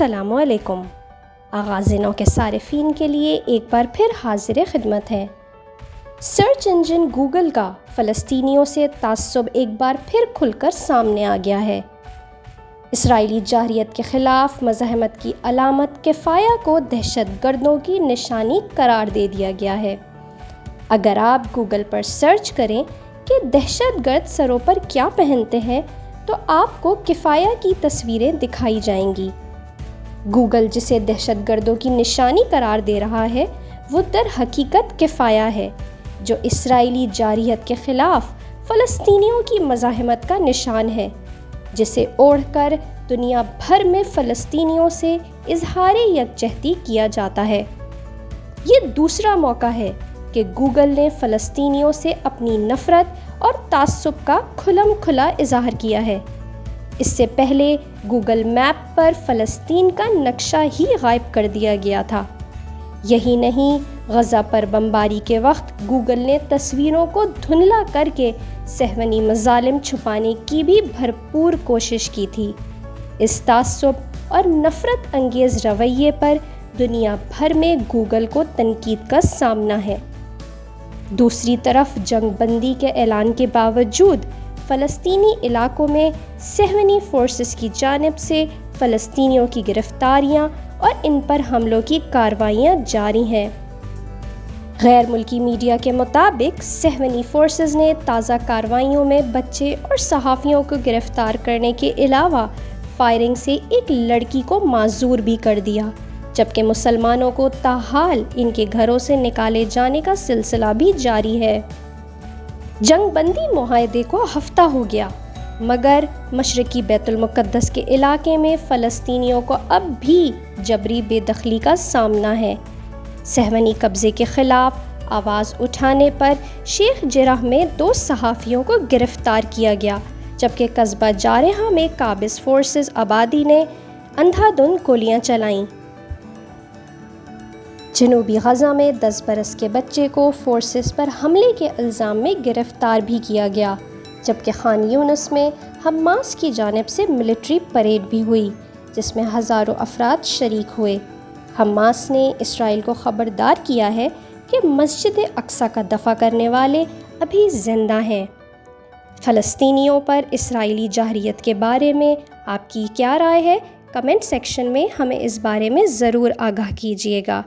السلام علیکم۔ آغاز نو کے صارفین کے لیے ایک بار پھر حاضر خدمت ہے۔ سرچ انجن گوگل کا فلسطینیوں سے تعصب ایک بار پھر کھل کر سامنے آ گیا ہے۔ اسرائیلی جاحیت کے خلاف مزاحمت کی علامت کفایہ کو دہشت گردوں کی نشانی قرار دے دیا گیا ہے۔ اگر آپ گوگل پر سرچ کریں کہ دہشت گرد سروں پر کیا پہنتے ہیں تو آپ کو کفایہ کی تصویریں دکھائی جائیں گی۔ گوگل جسے دہشت گردوں کی نشانی قرار دے رہا ہے وہ در حقیقت کفایہ ہے، جو اسرائیلی جاحیت کے خلاف فلسطینیوں کی مزاحمت کا نشان ہے، جسے اوڑھ کر دنیا بھر میں فلسطینیوں سے اظہار یکجہتی کیا جاتا ہے۔ یہ دوسرا موقع ہے کہ گوگل نے فلسطینیوں سے اپنی نفرت اور تعصب کا کھلم کھلا اظہار کیا ہے۔ اس سے پہلے گوگل میپ پر فلسطین کا نقشہ ہی غائب کر دیا گیا تھا۔ یہی نہیں، غزہ پر بمباری کے وقت گوگل نے تصویروں کو دھندلا کر کے صہیونی مظالم چھپانے کی بھی بھرپور کوشش کی تھی۔ اس تعصب اور نفرت انگیز رویے پر دنیا بھر میں گوگل کو تنقید کا سامنا ہے۔ دوسری طرف جنگ بندی کے اعلان کے باوجود فلسطینی علاقوں میں صہیونی فورسز کی جانب سے فلسطینیوں کی گرفتاریاں اور ان پر حملوں کی کارروائیاں جاری ہیں۔ غیر ملکی میڈیا کے مطابق صہیونی فورسز نے تازہ کارروائیوں میں بچے اور صحافیوں کو گرفتار کرنے کے علاوہ فائرنگ سے ایک لڑکی کو معذور بھی کر دیا، جبکہ مسلمانوں کو تاحال ان کے گھروں سے نکالے جانے کا سلسلہ بھی جاری ہے۔ جنگ بندی معاہدے کو ہفتہ ہو گیا، مگر مشرقی بیت المقدس کے علاقے میں فلسطینیوں کو اب بھی جبری بے دخلی کا سامنا ہے۔ صہیونی قبضے کے خلاف آواز اٹھانے پر شیخ جرح میں 2 صحافیوں کو گرفتار کیا گیا، جبکہ قصبہ جارحہ میں قابض فورسز آبادی نے اندھا دھند گولیاں چلائیں۔ جنوبی غزہ میں 10 برس کے بچے کو فورسز پر حملے کے الزام میں گرفتار بھی کیا گیا، جبکہ خان یونس میں حماس کی جانب سے ملٹری پریڈ بھی ہوئی، جس میں ہزاروں افراد شریک ہوئے۔ حماس نے اسرائیل کو خبردار کیا ہے کہ مسجد اقصیٰ کا دفاع کرنے والے ابھی زندہ ہیں۔ فلسطینیوں پر اسرائیلی جاحیت کے بارے میں آپ کی کیا رائے ہے؟ کمنٹ سیکشن میں ہمیں اس بارے میں ضرور آگاہ کیجیے گا۔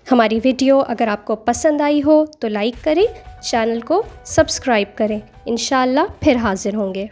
ہماری ویڈیو اگر آپ کو پسند آئی ہو تو لائک کریں، چینل کو سبسکرائب کریں۔ انشاءاللہ پھر حاضر ہوں گے۔